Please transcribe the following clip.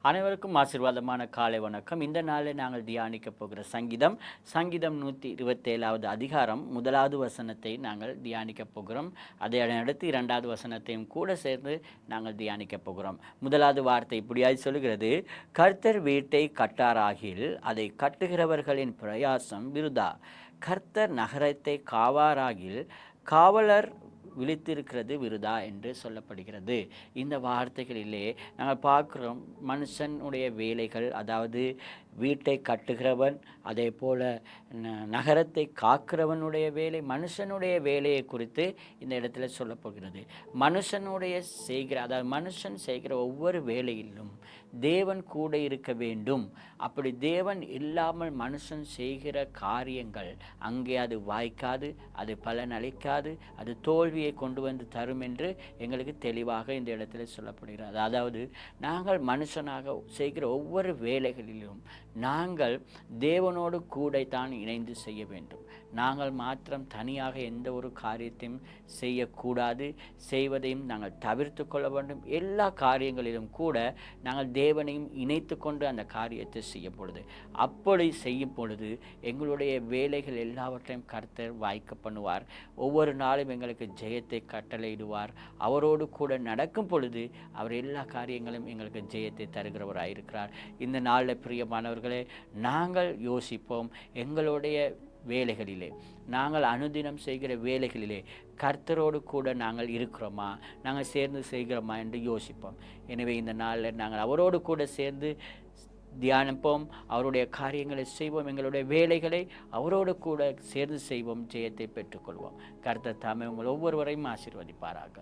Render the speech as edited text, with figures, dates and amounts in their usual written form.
அனைவருக்கும் ஆசீர்வாதமான காலை வணக்கம். இந்த நாளில் நாங்கள் தியானிக்கப் போகிற சங்கீதம் 127வது அதிகாரம் 1வது வசனத்தை நாங்கள் தியானிக்கப் போகிறோம். அதை அடுத்து 2வது வசனத்தையும் கூட சேர்ந்து நாங்கள் தியானிக்கப் போகிறோம். 1வது வார்த்தை இப்படியாய் சொல்கிறது, கர்த்தர் வீட்டை கட்டாராகில் அதை கட்டுகிறவர்களின் பிரயாசம் விருதா. கர்த்தர் நகரத்தை காவாராகில் காவலர் விழித்திருக்கிறது விருதா என்று சொல்லப்படுகிறது. இந்த வார்த்தைகளிலே நாங்கள் பார்க்குறோம், மனுஷனுடைய வேலைகள், அதாவது வீட்டை கட்டுகிறவன், அதே போல் நகரத்தை காக்கிறவனுடைய வேலை, மனுஷனுடைய வேலையை குறித்து இந்த இடத்துல சொல்லப்படுகிறது. அதாவது மனுஷன் செய்கிற ஒவ்வொரு வேலையிலும் தேவன் கூட இருக்க வேண்டும். அப்படி தேவன் இல்லாமல் மனுஷன் செய்கிற காரியங்கள் அங்கே அது வாய்க்காது, அது பலனளிக்காது, அது தோல்வியை கொண்டு வந்து தரும் என்று எங்களுக்கு தெளிவாக இந்த இடத்துல சொல்லப்படுகிறது. அதாவது நாங்கள் மனுஷனாக செய்கிற ஒவ்வொரு வேலைகளிலும் நாங்கள் தேவனோடு கூடத்தான் இணைந்து செய்ய வேண்டும். நாங்கள் மாத்திரம் தனியாக எந்த ஒரு காரியத்தையும் செய்யக்கூடாது, செய்வதையும் நாங்கள் தவிர்த்து கொள்ள வேண்டும். எல்லா காரியங்களிலும் கூட நாங்கள் தேவனையும் இணைத்து கொண்டு அந்த காரியத்தை செய்யும் பொழுது, அப்படி செய்யும் பொழுது எங்களுடைய வேலைகள் எல்லாவற்றையும் கர்த்தர் வாய்க்க பண்ணுவார். ஒவ்வொரு நாளும் எங்களுக்கு ஜெயத்தை கட்டளையிடுவார். அவரோடு கூட நடக்கும் பொழுது அவர் எல்லா காரியங்களும் எங்களுக்கு ஜெயத்தை தருகிறவராயிருக்கிறார். இந்த நாளில் பிரியமானவர்களே, நாங்கள் யோசிப்போம், எங்களுடைய வேலைகளிலே, நாங்கள் அனுதினம் செய்கிற வேலைகளிலே கர்த்தரோடு கூட நாங்கள் இருக்கிறோமா, நாங்கள் சேர்ந்து செய்கிறோமா என்று யோசிப்போம். எனவே இந்த நாளில் நாங்கள் அவரோடு கூட சேர்ந்து தியானிப்போம், அவருடைய காரியங்களை செய்வோம், எங்களுடைய வேலைகளை அவரோடு கூட சேர்ந்து செய்வோம், ஜெயத்தை பெற்றுக்கொள்வோம். கர்த்தர் தாமே உங்கள் ஒவ்வொருவரையும் ஆசீர்வதிப்பாராக.